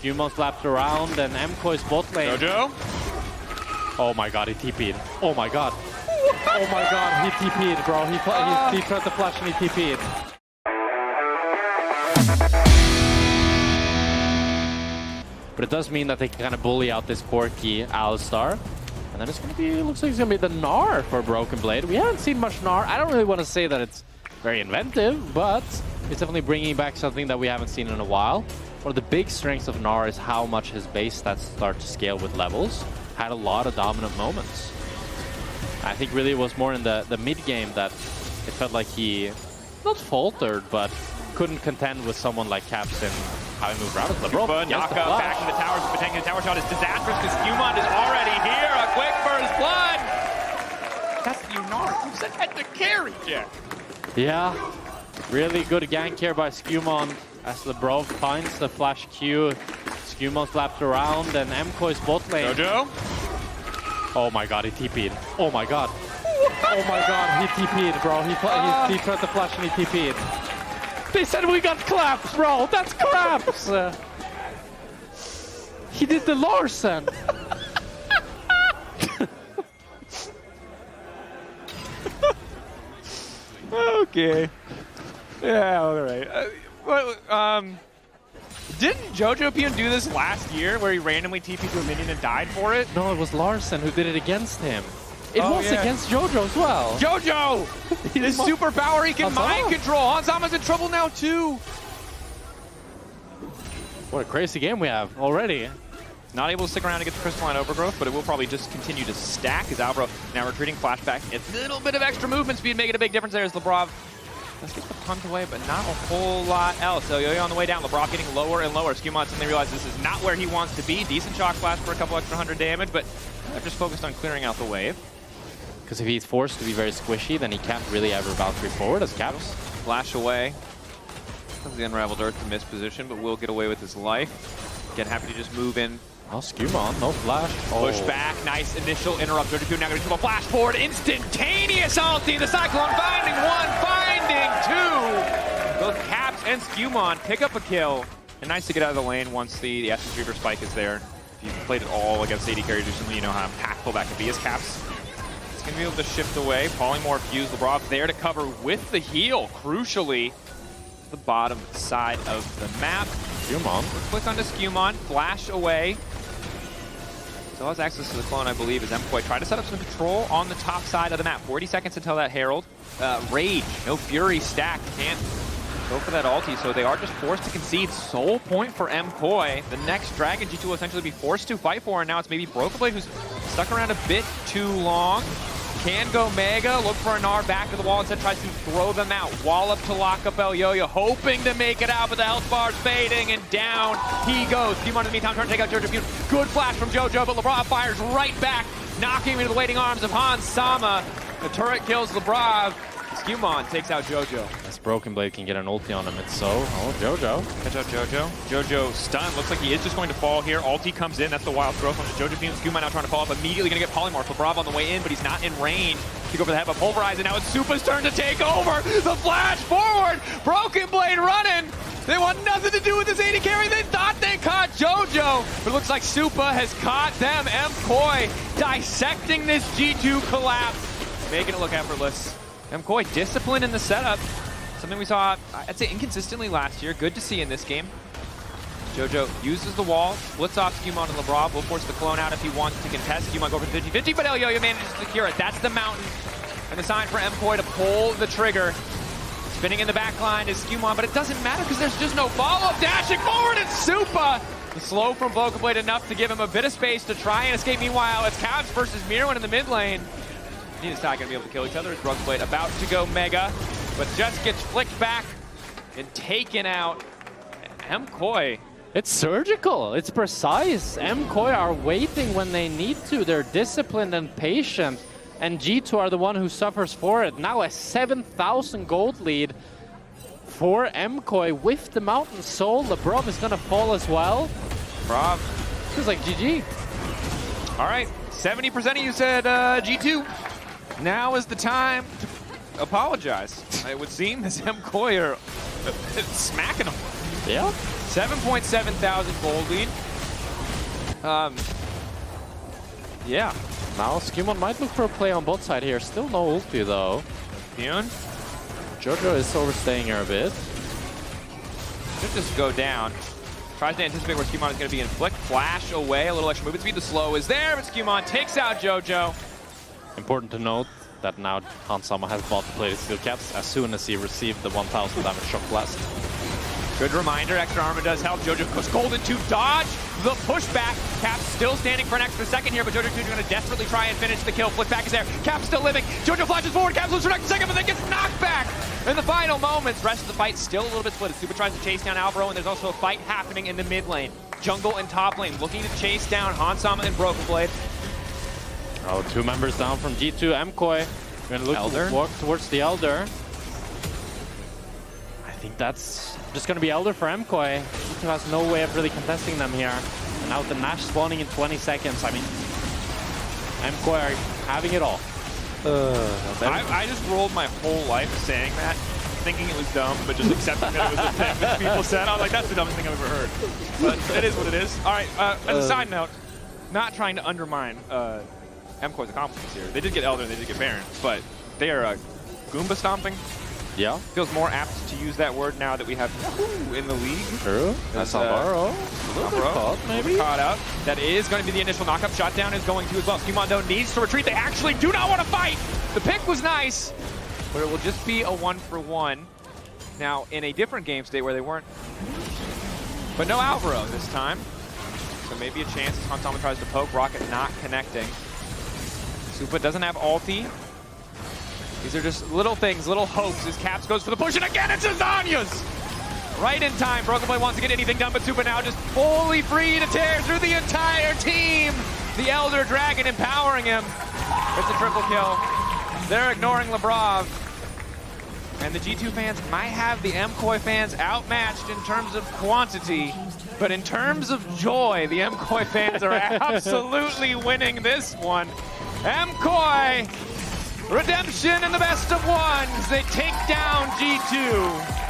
Skewman slapped around, and MKOI's bot lane. JoJo? Oh my god, he TP'd. Oh my god. Oh my god, he TP'd, bro. He tried to flash and he TP'd. But it does mean that they can kind of bully out this quirky Alistar. And then it's going to be, looks like it's going to be the Gnar for Broken Blade. We haven't seen much Gnar. I don't really want to say that it's very inventive, but it's definitely bringing back something that we haven't seen in a while. One of the big strengths of Gnar is how much his base stats start to scale with levels. Had a lot of dominant moments. I think really it was more in the mid-game that it felt like he, not faltered, but couldn't contend with someone like Caps and how he moved around with LeBron. Yaka back in the towers, but taking the tower shot is disastrous because Skewman is already here. A quick first blood. That's Gnar. Who said had to carry, Jack? Yeah, really good gank here by Skewman as LeBron finds the flash Q. Skewman slapped around, and MKOI's bot lane. JoJo? Oh my god, he TP'd. Oh my god. Oh my god, he TP'd, bro. He tried to flash and he TP'd. They said we got claps, bro. That's claps. He did the Larsen. Okay. Yeah, all right. Didn't JoJo Pion do this last year where he randomly TP'd to a minion and died for it? No, it was Larsen who did it against him. It was against JoJo as well. JoJo! His superpower, he can mind control. Hanzama's in trouble now too. What a crazy game we have already. Not able to stick around to get the crystalline overgrowth, but it will probably just continue to stack as Albro now retreating, flashback. A little bit of extra movement speed making a big difference there as Lebrov does get the punt away, but not a whole lot else. So Yo-Yo on the way down, Lebrov getting lower and lower. Skewman suddenly realizes this is not where he wants to be. Decent shock blast for a couple extra 100 damage, but they're just focused on clearing out the wave. Because if he's forced to be very squishy, then he can't really ever Valkyrie forward as Caps. Flash away. The Unraveled Earth to miss position, but will get away with his life. Again, happy to just move in. Oh, Skewman, no flash. Push back, nice initial interrupt. JoJo now going to do a flash forward, instantaneous ulti. The Cyclone finding one, finding two. Both Caps and Skewman pick up a kill. And nice to get out of the lane once the Essence Reaver spike is there. If you've played it all against AD carries recently, you know how impactful that can be as Caps. It's going to be able to shift away. Polymorph fuse. Lebrov there to cover with the heal, crucially. The bottom side of the map. Skewman. Click onto Skewman, flash away. So has access to the clone, I believe, as MKOI tried to set up some control on the top side of the map. 40 seconds until that Herald. Rage, no Fury stack, can't go for that ulti, so they are just forced to concede. Sole point for MKOI. The next Dragon G2 will essentially be forced to fight for, and now it's maybe Broken Blade who's stuck around a bit too long. Can go Mega, look for a Gnar back to the wall, instead tries to throw them out. Wall up to lock up El Yo-Yo, hoping to make it out, but the health bar's fading, and down he goes. Skewman in the meantime trying to take out JoJo Pion. Good flash from JoJo, but Lebrov fires right back, knocking him into the waiting arms of Hanzama. The turret kills Lebrov. Skewman takes out JoJo. This Broken Blade can get an ulti on him. It's so. Oh, JoJo. Catch out JoJo. JoJo stunned. Looks like he is just going to fall here. Ulti comes in. That's the wild growth on the JoJo Pion. Skewman now trying to follow up. Immediately going to get Polymorph. Lebrov on the way in, but he's not in range to go for the head. But Pulverize, and now it's Supa's turn to take over. The flash forward. Broken Blade running. They want nothing to do with this AD carry. They thought they caught JoJo, but it looks like Supa has caught them. MKOI dissecting this G2 collapse, making it look effortless. MKOI discipline in the setup. Something we saw, I'd say, inconsistently last year. Good to see in this game. JoJo uses the wall, splits off Skewman and Lebrov. Will force the clone out if he wants to contest. Skewman go for 50-50, but El Yo-Yo manages to secure it. That's the mountain. And the sign for MKOI to pull the trigger. Spinning in the back line is Skewman, but it doesn't matter because there's just no follow-up. Dashing forward, it's Supa. The slow from Broken Blade enough to give him a bit of space to try and escape. Meanwhile, it's Caps versus Mirwin in the mid lane. Neither's not going to be able to kill each other. Broken Blade about to go Mega, but just gets flicked back and taken out. MKOI. It's surgical. It's precise. MKOI are waiting when they need to. They're disciplined and patient. And G2 are the one who suffers for it. Now a 7,000 gold lead for MKOI with the Mountain Soul. Lebrov is going to fall as well. Lebrov. Feels like GG. All right, 70% of you said G2. Now is the time to apologize. It would seem as MKOI are smacking them. Yeah. 7.7 thousand gold lead. Yeah. Now Skimon might look for a play on bot side here. Still no ulti though. Bjorn Jojo is overstaying here a bit. should just go down. Tries to anticipate where Skimon is going to be in flick. Flash away, a little extra movement speed. The slow is there, but Skimon takes out Jojo. Important to note that now Hansama has bought the plated steel caps as soon as he received the 1000 damage shock blast. Good reminder, extra armor does help. Jojo goes golden to dodge the pushback. Cap still standing for an extra second here, but Jojo 2 is going to desperately try and finish the kill. Flick back is there. Cap still living. Jojo flashes forward. Cap loses for an extra second, but then gets knocked back in the final moments. Rest of the fight still a little bit split. Super tries to chase down Alvaro, and there's also a fight happening in the mid lane. Jungle and top lane looking to chase down Hansama and Broken Blade. Oh, 2 members down from G2. MKOI going to look to walk towards the Elder. I think that's just going to be Elder for MKOI. G2 has no way of really contesting them here. And now with the Nash spawning in 20 seconds, I mean, MKOI are having it all. I just rolled my whole life saying that, thinking it was dumb, but just accepting that it was a thing that people said. I was like, that's the dumbest thing I've ever heard. But it is what it is. All right, as a side note, not trying to undermine MKOI's accomplishments here. They did get Elder and they did get Baron, but they are Goomba stomping. Yeah. Feels more apt to use that word now that we have Yahoo in the league. True. That's Alvaro. Caught, maybe? Caught out. That is going to be the initial knockup. Shot down is going to as well. Skimon though needs to retreat. They actually do not want to fight. The pick was nice, but it will just be a 1-for-1. Now, in a different game state where they weren't. But no Alvaro this time. So maybe a chance as Hansama tries to poke. Rocket not connecting. Supa doesn't have ulti. These are just little things, little hopes as Caps goes for the push, and again it's Azania's! Right in time, Broken Blade wants to get anything done, but Supa now just fully free to tear through the entire team! The Elder Dragon empowering him. It's a triple kill. They're ignoring Lebrov. And the G2 fans might have the MKOI fans outmatched in terms of quantity, but in terms of joy, the MKOI fans are absolutely winning this one. MKOI! Redemption in the best of ones. They take down G2.